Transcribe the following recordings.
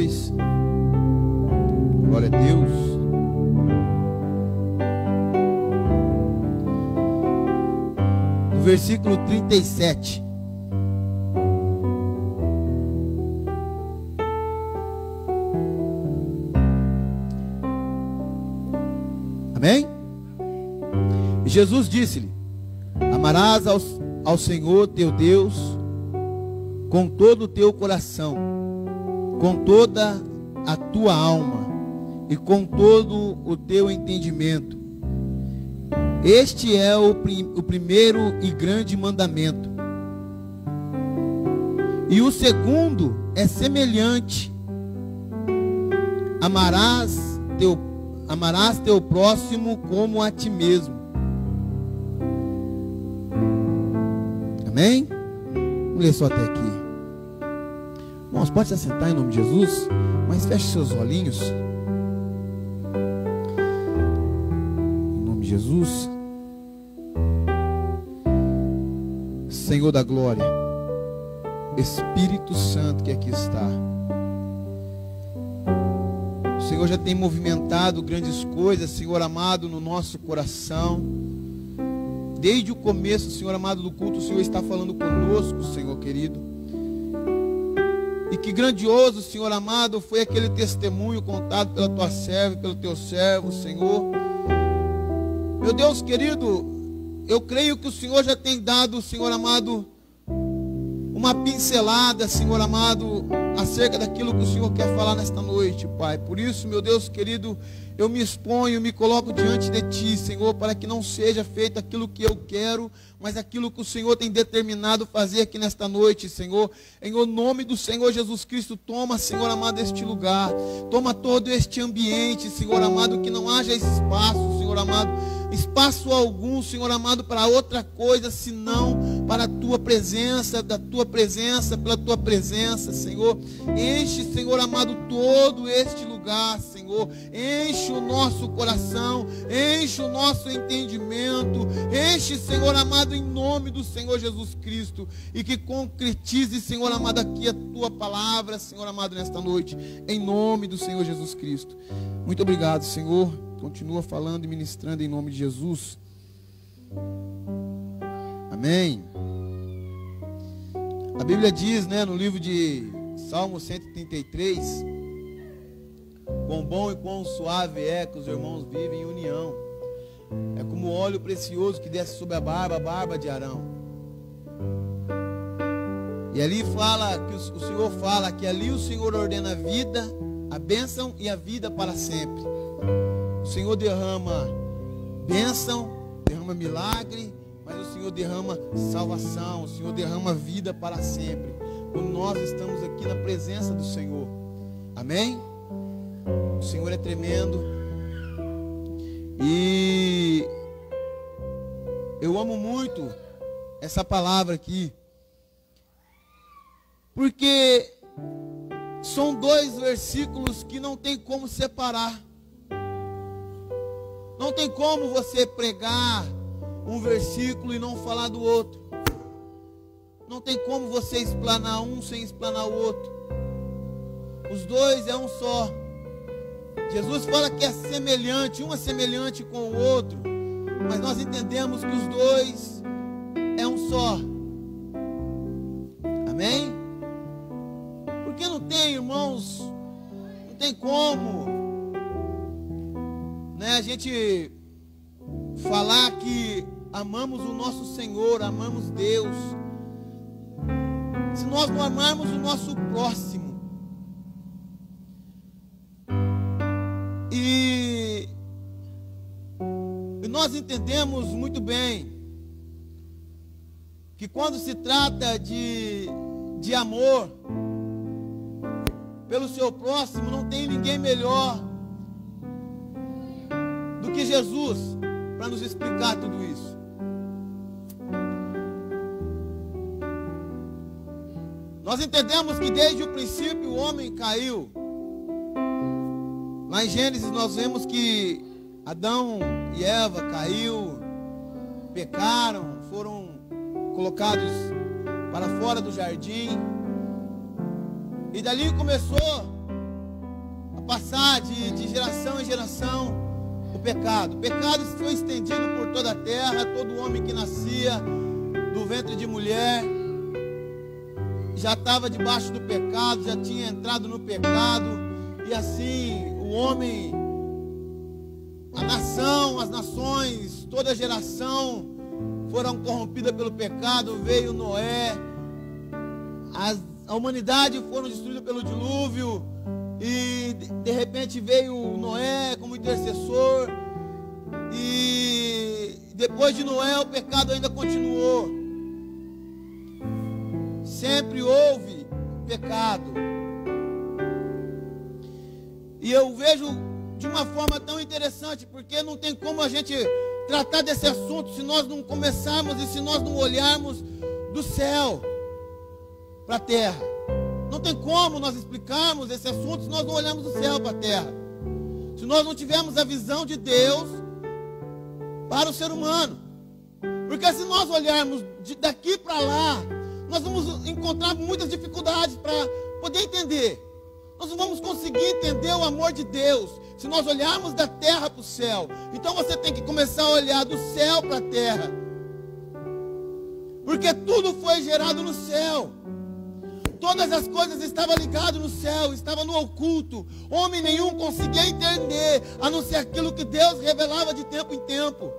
Jesus. Glória a Deus. No versículo 37. Amém? E Jesus disse-lhe: amarás ao Senhor teu Deus com todo o teu coração, com toda a tua alma e com todo o teu entendimento. Este é o primeiro e grande mandamento. E o segundo é semelhante: amarás teu próximo como a ti mesmo. Amém? Vamos ler só até aqui. Irmãos, pode se assentar em nome de Jesus, mas feche seus olhinhos. Em nome de Jesus. Senhor da glória, Espírito Santo que aqui está. O Senhor já tem movimentado grandes coisas, Senhor amado, no nosso coração. Desde o começo, Senhor amado, do culto, o Senhor está falando conosco, Senhor querido. E que grandioso, Senhor amado, foi aquele testemunho contado pela tua serva e pelo teu servo, Senhor. Meu Deus querido, eu creio que o Senhor já tem dado, Senhor amado, uma pincelada, Senhor amado, acerca daquilo que o Senhor quer falar nesta noite, Pai. Por isso, meu Deus querido, eu me exponho, me coloco diante de Ti, Senhor, para que não seja feito aquilo que eu quero, mas aquilo que o Senhor tem determinado fazer aqui nesta noite, Senhor. Em o nome do Senhor Jesus Cristo, toma, Senhor amado, este lugar, toma todo este ambiente, Senhor amado, que não haja espaço, Senhor amado, espaço algum, Senhor amado, para outra coisa, senão para a Tua presença, da Tua presença, pela Tua presença, Senhor. Enche, Senhor amado, todo este lugar, Senhor. Enche o nosso coração, enche o nosso entendimento, enche, Senhor amado, em nome do Senhor Jesus Cristo, e que concretize, Senhor amado, aqui a Tua palavra, Senhor amado, nesta noite, em nome do Senhor Jesus Cristo. Muito obrigado, Senhor. Continua falando e ministrando em nome de Jesus. Amém. A Bíblia diz, né, no livro de Salmo 133, quão bom e quão suave é que os irmãos vivem em união. É como óleo precioso que desce sobre a barba de Arão. E ali fala, que o Senhor fala que ali o Senhor ordena a vida, a bênção e a vida para sempre. O Senhor derrama bênção, derrama milagre, mas o Senhor derrama salvação, o Senhor derrama vida para sempre, quando nós estamos aqui na presença do Senhor. Amém? O Senhor é tremendo. E eu amo muito essa palavra aqui, porque são dois versículos que não tem como separar. Não tem como você pregar um versículo e não falar do outro. Não tem como você explanar um sem explanar o outro. Os dois é um só. Jesus fala que é semelhante, um é semelhante com o outro, mas nós entendemos que os dois é um só. Amém? Porque não tem, irmãos, não tem como, né, a gente falar que amamos o nosso Senhor, amamos Deus, se nós não amarmos o nosso próximo. E nós entendemos muito bem que quando se trata de amor pelo seu próximo, não tem ninguém melhor do que Jesus para nos explicar tudo isso. Nós entendemos que desde o princípio o homem caiu. Lá em Gênesis nós vemos que Adão e Eva caiu, pecaram, foram colocados para fora do jardim. E dali começou passar de geração em geração o pecado. O pecado foi estendido por toda a terra. Todo homem que nascia do ventre de mulher já estava debaixo do pecado, já tinha entrado no pecado. E assim o homem, a nação, as nações, toda a geração foram corrompidas pelo pecado. Veio Noé, a humanidade foram destruída pelo dilúvio. E de repente veio Noé como intercessor. E depois de Noé o pecado ainda continuou. Sempre houve pecado. E eu vejo de uma forma tão interessante, porque não tem como a gente tratar desse assunto se nós não começarmos e se nós não olharmos do céu para a terra. Não tem como nós explicarmos esse assunto se nós não olharmos do céu para a terra. Se nós não tivermos a visão de Deus para o ser humano. Porque se nós olharmos daqui para lá, nós vamos encontrar muitas dificuldades para poder entender. Nós não vamos conseguir entender o amor de Deus se nós olharmos da terra para o céu. Então você tem que começar a olhar do céu para a terra. Porque tudo foi gerado no céu. Todas as coisas estavam ligadas no céu, estavam no oculto. Homem nenhum conseguia entender, a não ser aquilo que Deus revelava de tempo em tempo.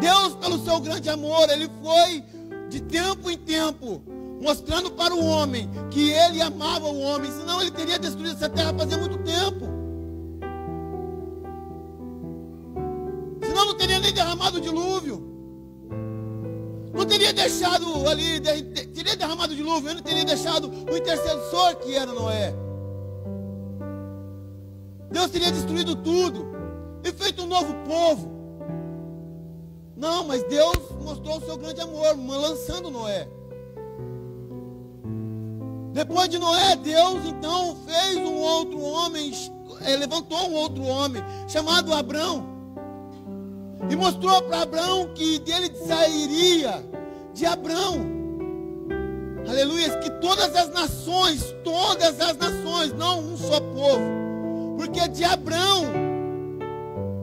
Deus, pelo seu grande amor, Ele foi de tempo em tempo mostrando para o homem que Ele amava o homem. Senão Ele teria destruído essa terra fazia muito tempo. Senão não teria nem derramado o dilúvio. Não teria deixado ali, teria derramado o dilúvio, não teria deixado o intercessor que era Noé. Deus teria destruído tudo e feito um novo povo. Não, mas Deus mostrou o seu grande amor, lançando Noé. Depois de Noé, Deus então fez um outro homem, levantou um outro homem, chamado Abrão. E mostrou para Abrão que dele sairia, de Abrão, aleluia, que todas as nações, não um só povo, porque de Abrão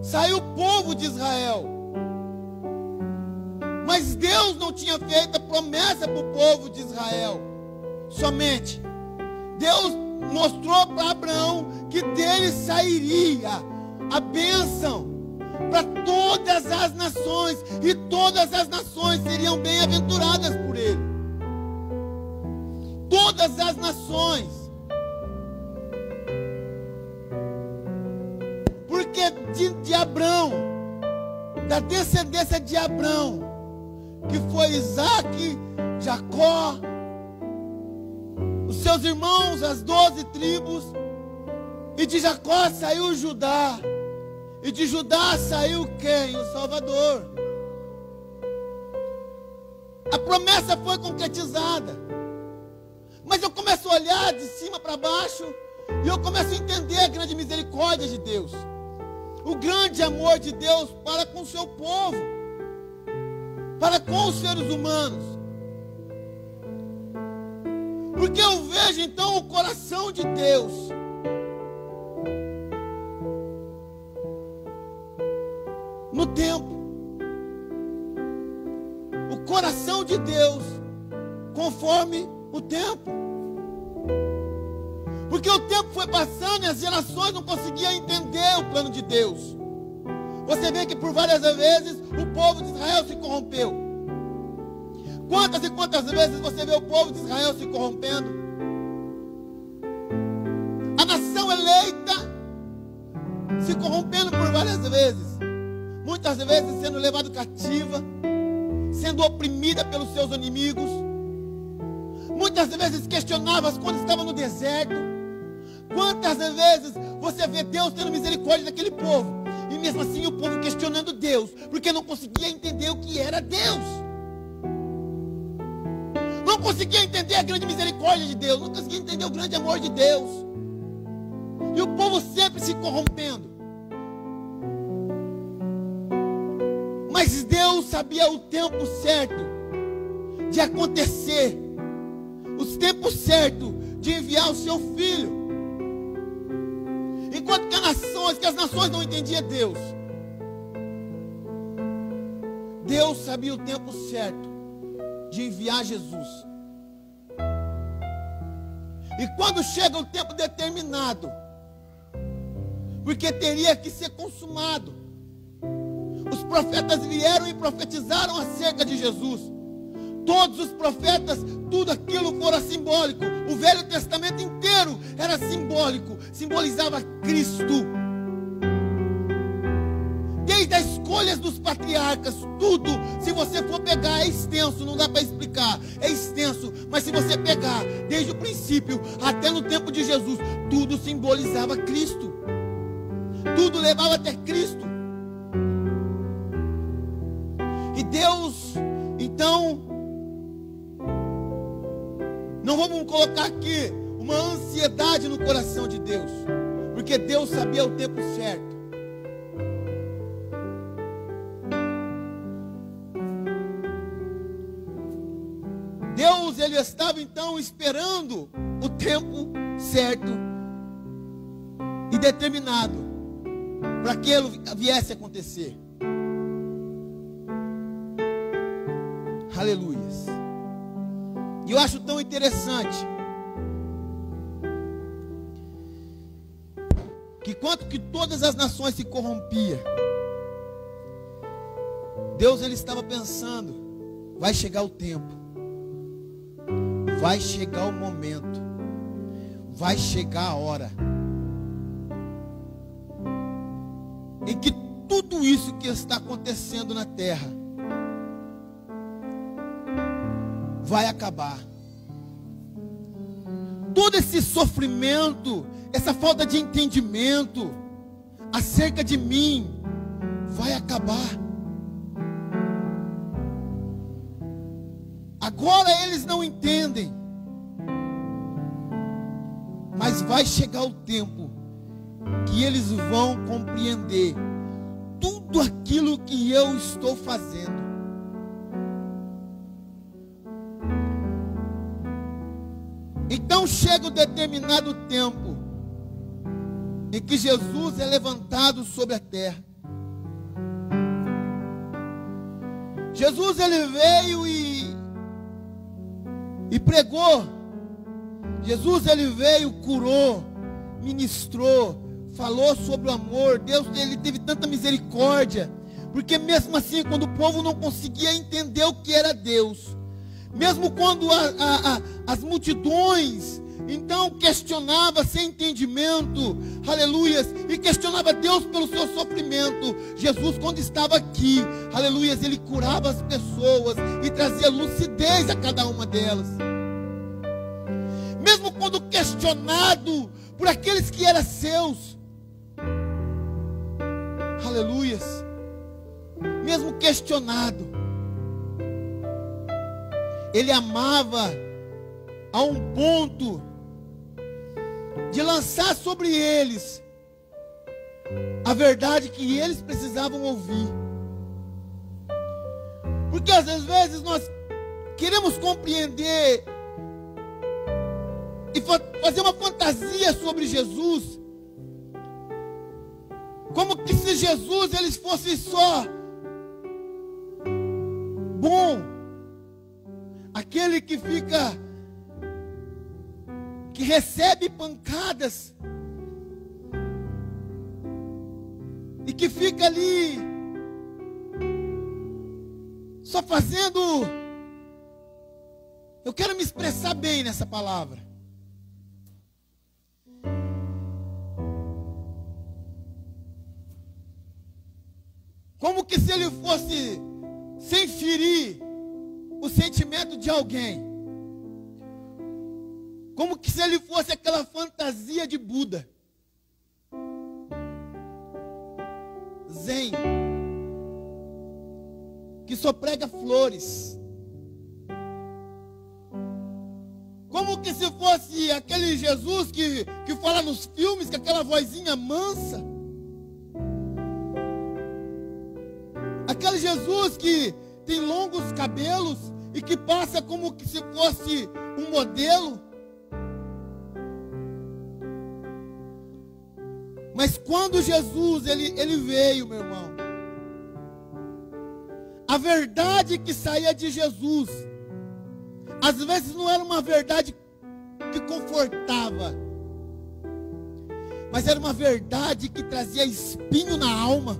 saiu o povo de Israel. Mas Deus não tinha feito a promessa para o povo de Israel somente. Deus mostrou para Abrão que dele sairia a bênção para todas as nações, e todas as nações seriam bem-aventuradas por ele. Todas as nações. Porque de Abrão, da descendência de Abrão, que foi Isaac, Jacó, os seus irmãos, as 12 tribos, e de Jacó saiu Judá. E de Judá saiu quem? O Salvador. A promessa foi concretizada. Mas eu começo a olhar de cima para baixo e eu começo a entender a grande misericórdia de Deus. O grande amor de Deus para com o seu povo, para com os seres humanos. Porque eu vejo então o coração de Deus. No tempo, o coração de Deus, conforme o tempo, porque o tempo foi passando e as gerações não conseguiam entender o plano de Deus. Você vê que por várias vezes o povo de Israel se corrompeu. Quantas e quantas vezes você vê o povo de Israel se corrompendo? A nação eleita se corrompendo por várias vezes. Muitas vezes sendo levada cativa, sendo oprimida pelos seus inimigos. Muitas vezes questionava quando estava no deserto. Quantas vezes você vê Deus tendo misericórdia daquele povo, e mesmo assim o povo questionando Deus, porque não conseguia entender o que era Deus. Não conseguia entender a grande misericórdia de Deus, não conseguia entender o grande amor de Deus. E o povo sempre se corrompendo. Mas Deus sabia o tempo certo de acontecer, os tempos certos de enviar o seu filho. nações, que as nações não entendiam Deus. Deus sabia o tempo certo de enviar Jesus. E quando chega o tempo determinado, porque teria que ser consumado, os profetas vieram e profetizaram acerca de Jesus. Todos os profetas, tudo aquilo fora simbólico. O Velho Testamento inteiro era simbólico, simbolizava Cristo. Desde as escolhas dos patriarcas, tudo, se você for pegar, é extenso, não dá para explicar, é extenso, mas se você pegar, desde o princípio até no tempo de Jesus, tudo simbolizava Cristo, tudo levava até Cristo. E Deus, então, não vamos colocar aqui uma ansiedade no coração de Deus, porque Deus sabia o tempo certo. Deus, ele estava então esperando o tempo certo e determinado para que ele viesse a acontecer. Aleluias. E eu acho tão interessante que enquanto que todas as nações se corrompiam, Deus, ele estava pensando, vai chegar o tempo, vai chegar o momento, vai chegar a hora em que tudo isso que está acontecendo na terra vai acabar. Todo esse sofrimento, essa falta de entendimento acerca de mim vai acabar. Agora eles não entendem, mas vai chegar o tempo que eles vão compreender tudo aquilo que eu estou fazendo. Então chega o determinado tempo em que Jesus é levantado sobre a terra. Jesus, ele veio e pregou. Jesus, ele veio, curou, ministrou, falou sobre o amor. Deus, ele teve tanta misericórdia, porque mesmo assim, quando o povo não conseguia entender o que era Deus, mesmo quando as multidões então questionava sem entendimento, aleluias, e questionava Deus pelo seu sofrimento, Jesus, quando estava aqui, aleluias, ele curava as pessoas e trazia lucidez a cada uma delas. Mesmo quando questionado por aqueles que eram seus, aleluias, mesmo questionado, ele amava a um ponto de lançar sobre eles a verdade que eles precisavam ouvir. Porque às vezes nós queremos compreender e fazer uma fantasia sobre Jesus, como que se Jesus ele fosse só bom, aquele que recebe pancadas e que fica ali só fazendo, eu quero me expressar bem nessa palavra, como que se ele fosse sem ferir o sentimento de alguém, como que se ele fosse aquela fantasia de Buda, Zen, que só prega flores, como que se fosse aquele Jesus que fala nos filmes com aquela vozinha mansa, aquele Jesus que tem longos cabelos e que passa como que se fosse um modelo. Mas quando Jesus ele veio, meu irmão, a verdade que saía de Jesus, às vezes não era uma verdade que confortava, mas era uma verdade que trazia espinho na alma.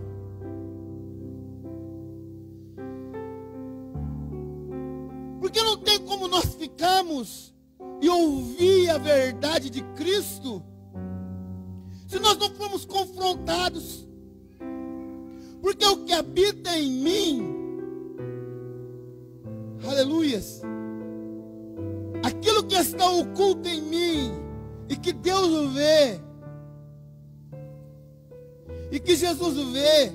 Porque não tem como nós ficarmos e ouvir a verdade de Cristo se nós não formos confrontados. Porque o que habita em mim, aleluias, aquilo que está oculto em mim e que Deus vê, e que Jesus vê,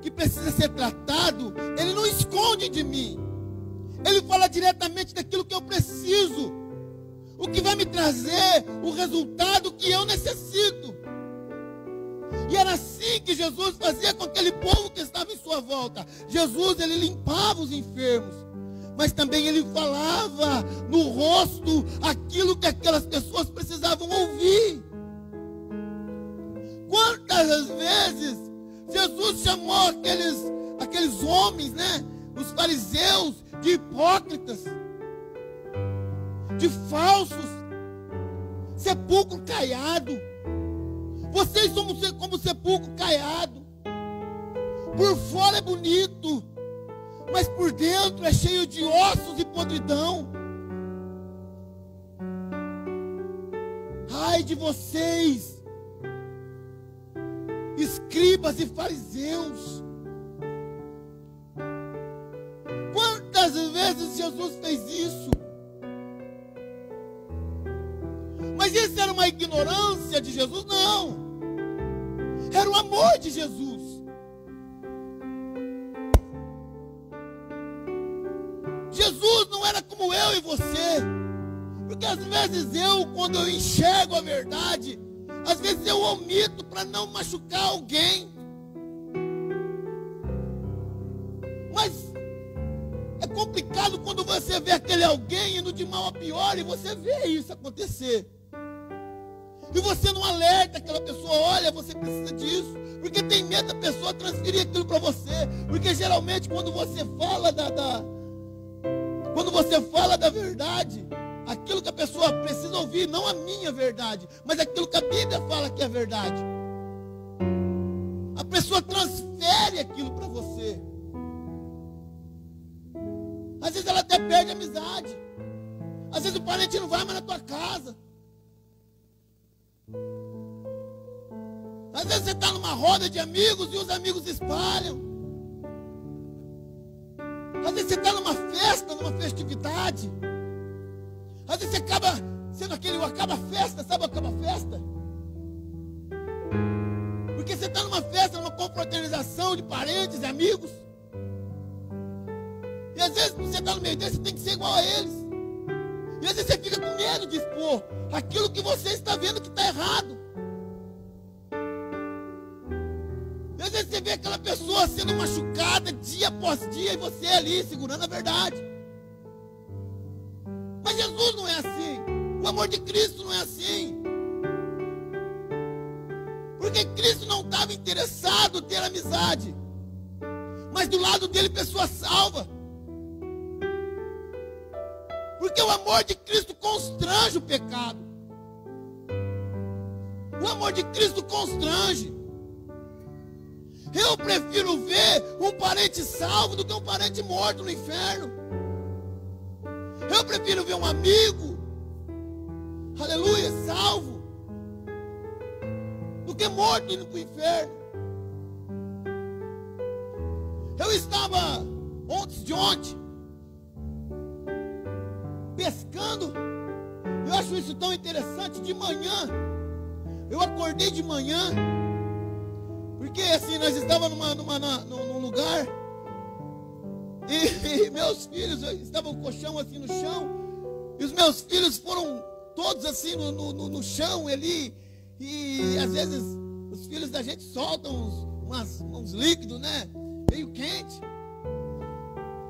que precisa ser tratado, Ele não esconde de mim. Ele fala diretamente daquilo que eu preciso, o que vai me trazer o resultado que eu necessito. E era assim que Jesus fazia com aquele povo que estava em sua volta. Jesus, ele limpava os enfermos, mas também ele falava no rosto aquilo que aquelas pessoas precisavam ouvir. Quantas vezes Jesus chamou aqueles homens, né, os fariseus, de hipócritas, de falsos, sepulcro caiado. Vocês são como sepulcro caiado. Por fora é bonito, mas por dentro é cheio de ossos e podridão. Ai de vocês, escribas e fariseus. Quantas vezes Jesus fez isso? Mas isso era uma ignorância de Jesus? Não. Era o amor de Jesus. Jesus não era como eu e você. Porque às vezes quando eu enxergo a verdade, às vezes eu omito para não machucar alguém. Mas é complicado quando você vê aquele alguém indo de mal a pior e você vê isso acontecer. E você não alerta aquela pessoa, olha, você precisa disso. Porque tem medo da pessoa transferir aquilo para você. Porque geralmente quando você fala da verdade, aquilo que a pessoa precisa ouvir, não a minha verdade, mas aquilo que a Bíblia fala que é verdade, a pessoa transfere aquilo para você. Às vezes ela até perde a amizade. Às vezes o parente não vai mais na tua casa. Às vezes você está numa roda de amigos e os amigos espalham. Às vezes você está numa festa, numa festividade. Às vezes você acaba sendo aquele acaba-festa, sabe o acaba-festa? Porque você está numa festa, numa confraternização de parentes e amigos. E às vezes você está no meio deles, você tem que ser igual a eles. E às vezes você fica com medo de expor aquilo que você está vendo que está errado. E às vezes você vê aquela pessoa sendo machucada dia após dia e você ali segurando a verdade. Mas Jesus não é assim. O amor de Cristo não é assim. Porque Cristo não estava interessado em ter amizade, mas do lado dele pessoa salva. Porque o amor de Cristo constrange o pecado. O amor de Cristo constrange. Eu prefiro ver um parente salvo do que um parente morto no inferno. Eu prefiro ver um amigo, aleluia, salvo, do que morto indo para o inferno. Eu estava antes de ontem pescando. Eu acho isso tão interessante. De manhã, eu acordei de manhã, porque assim, nós estávamos num lugar, e meus filhos estavam com o colchão assim no chão, e os meus filhos foram todos assim no chão ali, e às vezes os filhos da gente soltam uns líquidos, né, meio quente,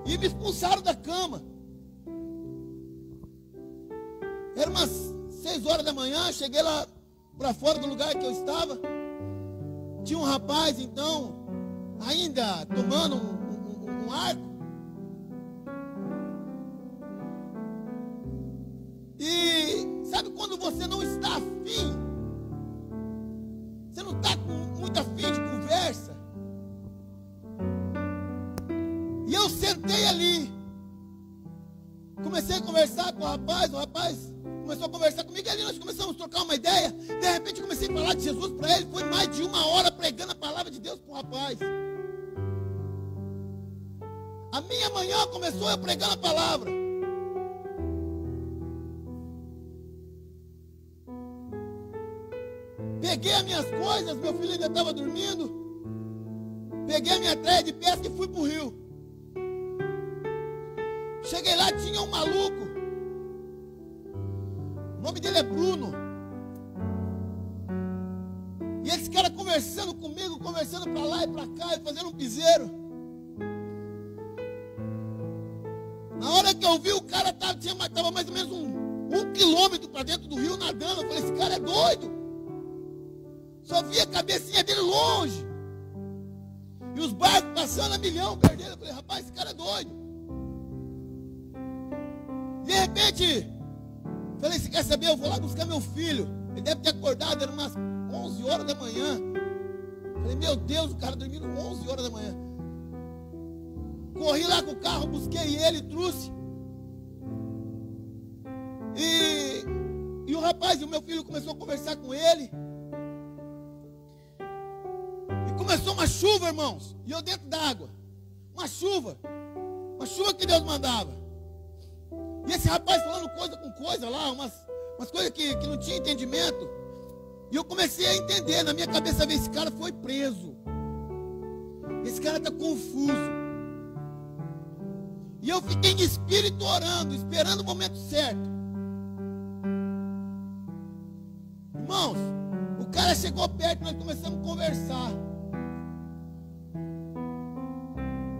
e me expulsaram da cama. Era umas 6 horas da manhã, cheguei lá para fora do lugar que eu estava. Tinha um rapaz, então, ainda tomando um arco. E sabe quando você não está afim? Você não está com muito afim de conversa? E eu sentei ali. Comecei a conversar com o rapaz começou a conversar comigo, e ali nós começamos a trocar uma ideia. De repente eu comecei a falar de Jesus para ele. Foi mais de 1 hora pregando a palavra de Deus para o rapaz. A minha manhã começou eu pregando a palavra. Peguei as minhas coisas, meu filho ainda estava dormindo. Peguei a minha treia de pesca e fui para o rio. Cheguei lá, tinha um maluco. O nome dele é Bruno. E esse cara conversando comigo, conversando para lá e para cá, e fazendo um piseiro. Na hora que eu vi, o cara estava mais ou menos um quilômetro para dentro do rio nadando. Eu falei, esse cara é doido. Só via a cabecinha dele longe. E os barcos passando a milhão perto dele. Eu falei, rapaz, esse cara é doido. De repente, falei, se quer saber, eu vou lá buscar meu filho. Ele deve ter acordado, era umas 11 horas da manhã. Falei, meu Deus, o cara dormindo 11 horas da manhã. Corri lá com o carro, busquei ele, trouxe. E o rapaz, o meu filho começou a conversar com ele. E começou uma chuva, irmãos. E eu dentro d'água. Uma chuva que Deus mandava. E esse rapaz falando coisa com coisa lá, umas coisas que não tinha entendimento. E eu comecei a entender, na minha cabeça, esse cara foi preso. Esse cara está confuso. E eu fiquei em espírito orando, esperando o momento certo. Irmãos, o cara chegou perto, nós começamos a conversar.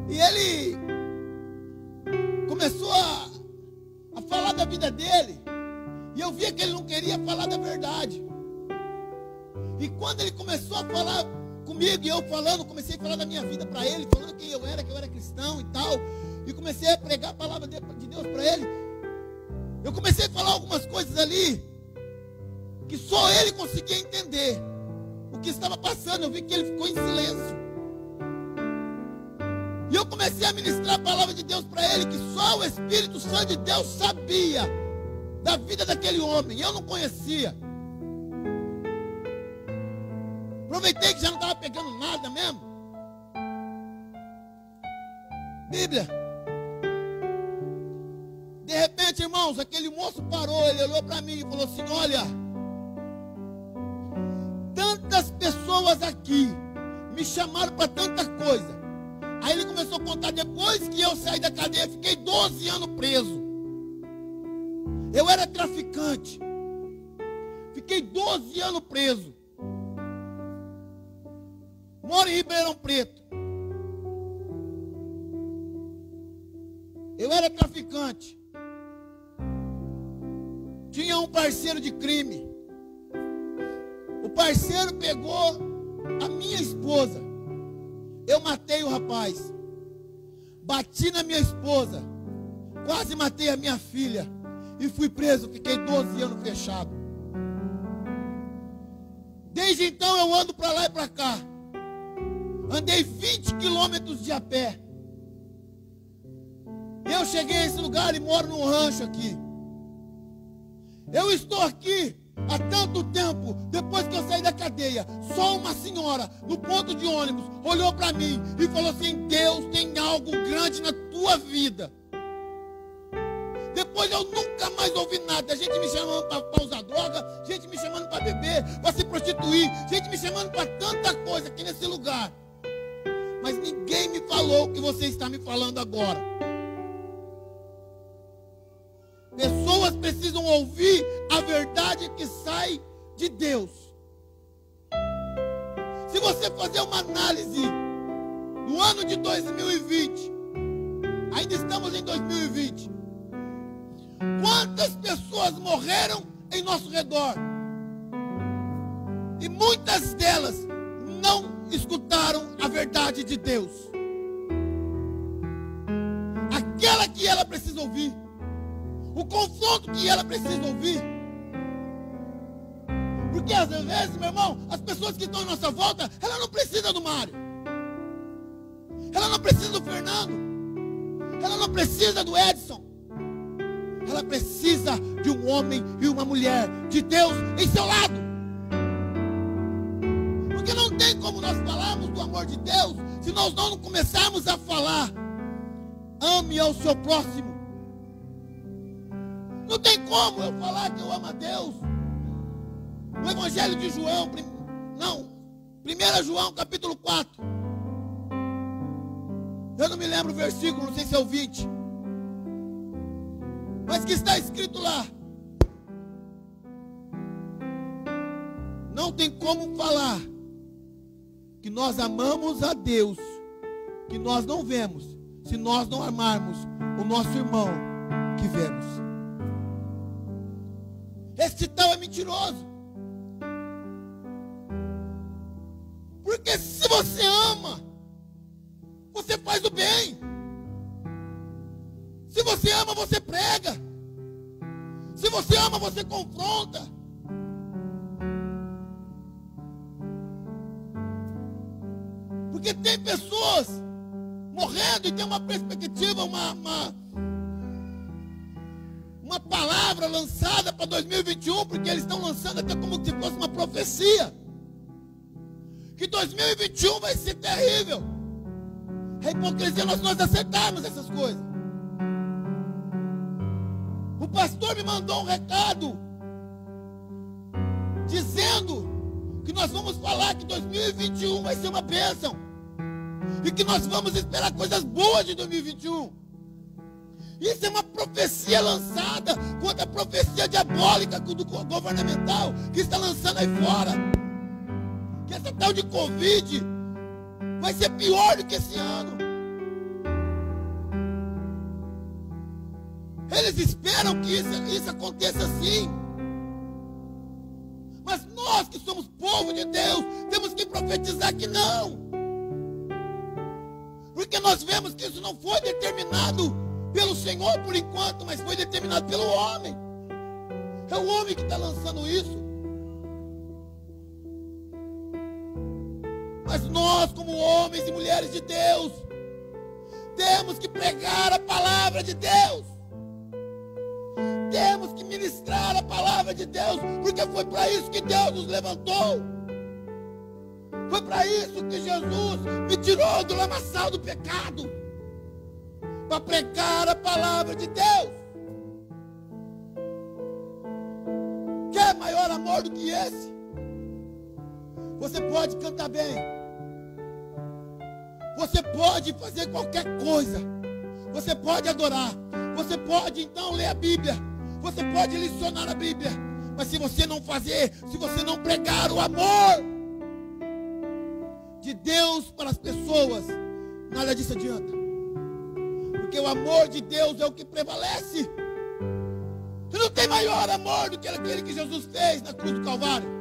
E ele começou a falar da vida dele. E eu via que ele não queria falar da verdade. E quando ele começou a falar comigo, e eu falando, comecei a falar da minha vida para ele, falando quem eu era, que eu era cristão e tal. E comecei a pregar a palavra de Deus para ele. Eu comecei a falar algumas coisas ali que só ele conseguia entender o que estava passando. Eu vi que ele ficou em silêncio. E eu comecei a ministrar a palavra de Deus para ele, que só o Espírito Santo de Deus sabia da vida daquele homem. Eu não conhecia. Aproveitei que já não estava pegando nada mesmo. Bíblia. De repente, irmãos, aquele moço parou, ele olhou para mim e falou assim, olha, tantas pessoas aqui me chamaram para tanta coisa. Aí ele começou a contar, depois que eu saí da cadeia, fiquei 12 anos preso. Eu era traficante. Fiquei 12 anos preso. Moro em Ribeirão Preto. Eu era traficante. Tinha um parceiro de crime. O parceiro pegou a minha esposa. Eu matei o rapaz. Bati na minha esposa. Quase matei a minha filha. E fui preso. Fiquei 12 anos fechado. Desde então eu ando para lá e para cá. Andei 20 quilômetros de a pé. Eu cheguei a esse lugar e moro num rancho aqui. Eu estou aqui há tanto tempo, depois que eu saí da cadeia. Só uma senhora, no ponto de ônibus, olhou para mim e falou assim, Deus tem algo grande na tua vida. Depois eu nunca mais ouvi nada. Gente me chamando para usar droga, gente me chamando para beber, para se prostituir, gente me chamando para tanta coisa aqui nesse lugar. Mas ninguém me falou o que você está me falando agora. Pessoas precisam ouvir a verdade que sai de Deus. Se você fazer uma análise no ano de 2020, ainda estamos em 2020, quantas pessoas morreram em nosso redor? E muitas delas não escutaram a verdade de Deus. Aquela que ela precisa ouvir. O confronto que ela precisa ouvir. Porque às vezes, meu irmão, as pessoas que estão em nossa volta, ela não precisa do Mário. Ela não precisa do Fernando. Ela não precisa do Edson. Ela precisa de um homem e uma mulher de Deus em seu lado. Porque não tem como nós falarmos do amor de Deus se nós não começarmos a falar: ame ao seu próximo. Não tem como eu falar que eu amo a Deus. No Evangelho de João, 1 João capítulo 4. Eu não me lembro o versículo, não sei se é o 20. Mas que está escrito lá: não tem como falar que nós amamos a Deus, que nós não vemos, se nós não amarmos o nosso irmão que vemos. Este tal é mentiroso. Porque se você ama, você faz o bem. Se você ama, você prega. Se você ama, você confronta. Porque tem pessoas morrendo e tem uma perspectiva, uma palavra lançada para 2021, porque eles estão lançando até como se fosse uma profecia. Que 2021 vai ser terrível. É hipocrisia nós acertarmos essas coisas. O pastor me mandou um recado dizendo que nós vamos falar que 2021 vai ser uma bênção e que nós vamos esperar coisas boas de 2021. Isso é uma profecia lançada contra a profecia diabólica do governamental que está lançando aí fora. Que essa tal de Covid vai ser pior do que esse ano. Eles esperam que isso aconteça assim. Mas nós que somos povo de Deus, temos que profetizar que não. Porque nós vemos que isso não foi determinado pelo Senhor por enquanto, mas foi determinado pelo homem. É o homem que está lançando isso. Mas nós, como homens e mulheres de Deus, temos que pregar a palavra de Deus. Temos que ministrar a palavra de Deus, porque foi para isso que Deus nos levantou. Foi para isso que Jesus me tirou do lamaçal do pecado, para pregar a palavra de Deus. Quer maior amor do que esse? Você pode cantar bem, você pode fazer qualquer coisa, você pode adorar, você pode então ler a Bíblia, você pode licionar a Bíblia, mas se você não fazer, se você não pregar o amor de Deus para as pessoas, nada disso adianta. Porque o amor de Deus é o que prevalece. E não tem maior amor do que aquele que Jesus fez na cruz do Calvário.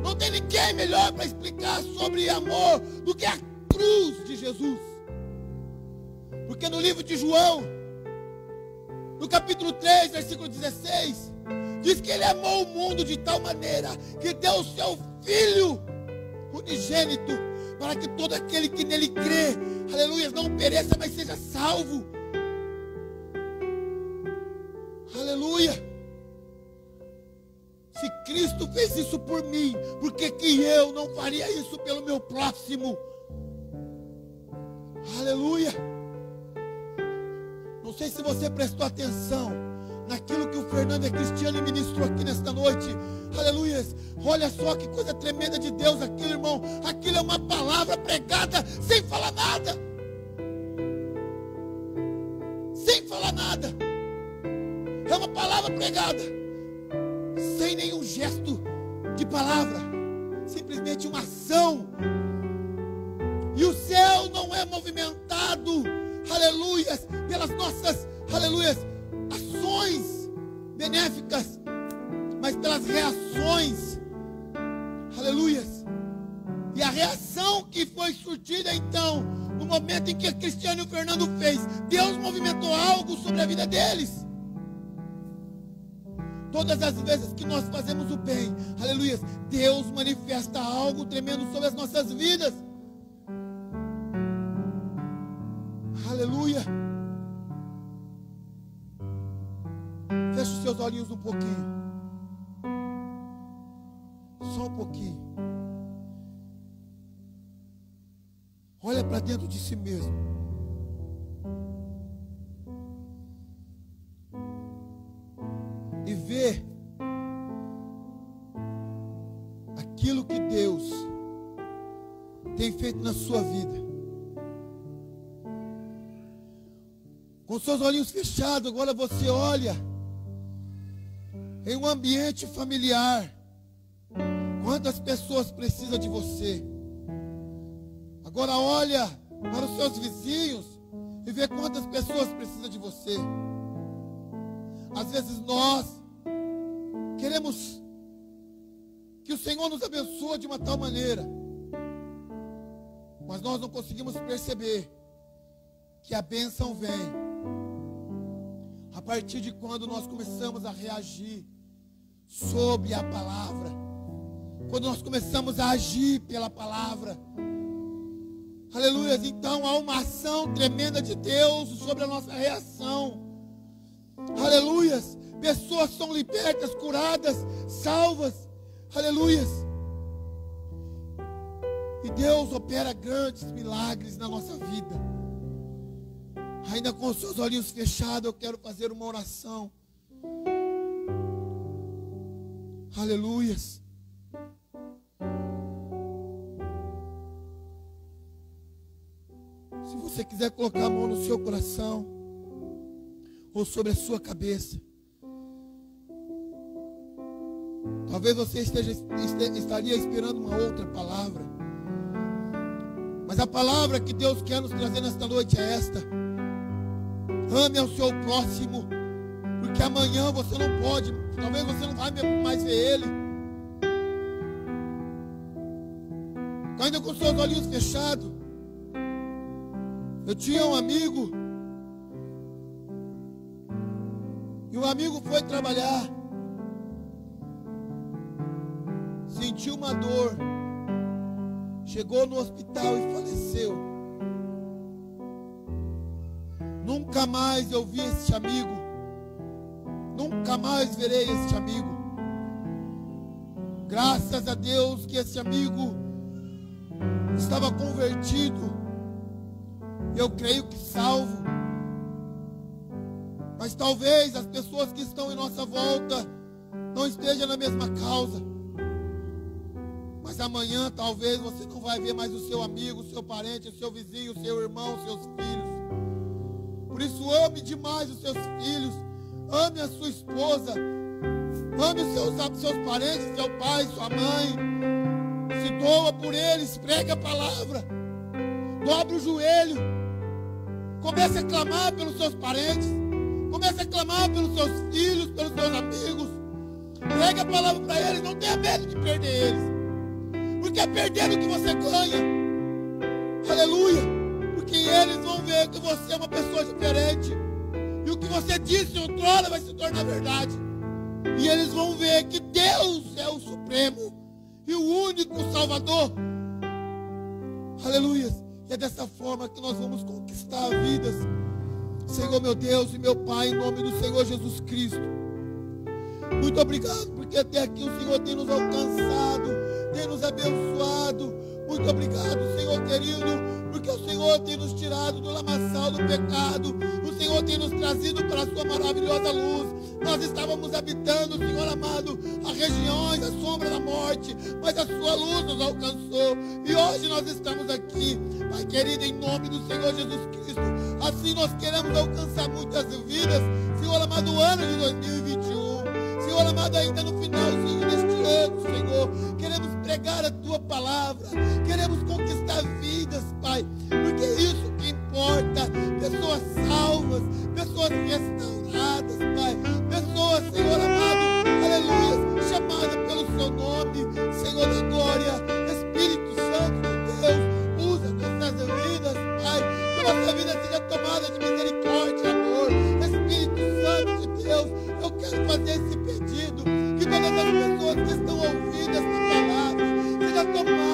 Não tem ninguém melhor para explicar sobre amor do que a cruz de Jesus. Porque no livro de João, no capítulo 3, versículo 16, diz que ele amou o mundo de tal maneira que deu o seu Filho unigênito, para que todo aquele que nele crê, aleluia, não pereça, mas seja salvo. Aleluia. Se Cristo fez isso por mim, por que eu não faria isso pelo meu próximo? Aleluia. Não sei se você prestou atenção naquilo que o Fernando e a Cristiane ministrou aqui nesta noite. Aleluia. Olha só que coisa tremenda de Deus aquilo, irmão. Aquilo é uma palavra pregada sem falar nada. Sem falar nada. É uma palavra pregada sem nenhum gesto de palavra. Simplesmente uma ação. E o céu não é movimentado, aleluias, pelas nossas, aleluias, ações benéficas, mas pelas reações, aleluias. E a reação que então, no momento em que a Cristiane e o Fernando fez, Deus movimentou algo sobre a vida deles. Todas as vezes que nós fazemos o bem, aleluia, Deus manifesta algo tremendo sobre as nossas vidas. Aleluia. Feche os seus olhinhos um pouquinho. Só um pouquinho. Olha para dentro de si mesmo. E vê aquilo que Deus tem feito na sua vida. Com seus olhinhos fechados, agora você olha em um ambiente familiar. Quantas pessoas precisam de você? Agora olha para os seus vizinhos e vê quantas pessoas precisam de você. Às vezes nós queremos que o Senhor nos abençoe de uma tal maneira, mas nós não conseguimos perceber que a bênção vem a partir de quando nós começamos a reagir sobre a palavra, quando nós começamos a agir pela palavra. Aleluia. Então há uma ação tremenda de Deus sobre a nossa reação. Aleluia. Pessoas são libertas, curadas, salvas. Aleluia. E Deus opera grandes milagres na nossa vida. Ainda com os seus olhinhos fechados, eu quero fazer uma oração. Aleluia. Se você quiser colocar a mão no seu coração ou sobre a sua cabeça, talvez você estaria esperando uma outra palavra, mas a palavra que Deus quer nos trazer nesta noite é esta: ame ao seu próximo, porque amanhã você não pode, talvez você não vai mais ver ele. Ainda com seus olhinhos fechados, eu tinha um amigo, e o amigo foi trabalhar, sentiu uma dor, chegou no hospital e faleceu. Nunca mais eu vi este amigo, nunca mais verei este amigo. Graças a Deus que esse amigo estava convertido, eu creio que salvo. Mas talvez as pessoas que estão em nossa volta não estejam na mesma causa. Mas amanhã talvez você não vai ver mais o seu amigo, o seu parente, o seu vizinho, o seu irmão, os seus filhos. Por isso ame demais os seus filhos, ame a sua esposa, ame os seus parentes, seu pai, sua mãe. Se doa por eles, prega a palavra, dobre o joelho, comece a clamar pelos seus parentes, comece a clamar pelos seus filhos, pelos seus amigos. Prega a palavra para eles, não tenha medo de perder eles, porque é perdendo que você ganha. Aleluia. Porque eles vão ver que você é uma pessoa diferente, e o que você disse outrora vai se tornar verdade, e eles vão ver que Deus é o Supremo e o único Salvador. Aleluia. E é dessa forma que nós vamos conquistar vidas, Senhor meu Deus e meu Pai, em nome do Senhor Jesus Cristo. Muito obrigado, porque até aqui o Senhor tem nos alcançado, tem nos abençoado. Muito obrigado, Senhor querido, porque o Senhor tem nos tirado do lamaçal do pecado. O Senhor tem nos trazido para a sua maravilhosa luz. Nós estávamos habitando, Senhor amado, as regiões, a sombra da morte, mas a sua luz nos alcançou. E hoje nós estamos aqui, Pai querido, em nome do Senhor Jesus Cristo. Assim nós queremos alcançar muitas vidas, Senhor amado, o ano de 2021. Senhor amado, ainda no finalzinho deste ano, Senhor, queremos pregar a Tua palavra, queremos conquistar vidas, Pai, porque é isso que importa. Pessoas salvas, pessoas restauradas, Pai, pessoas, Senhor amado, aleluia, chamadas pelo Seu nome, Senhor da glória. Espírito Santo de Deus, usa nossas quero fazer esse pedido, que todas as pessoas que estão ouvindo esta palavra sejam tomadas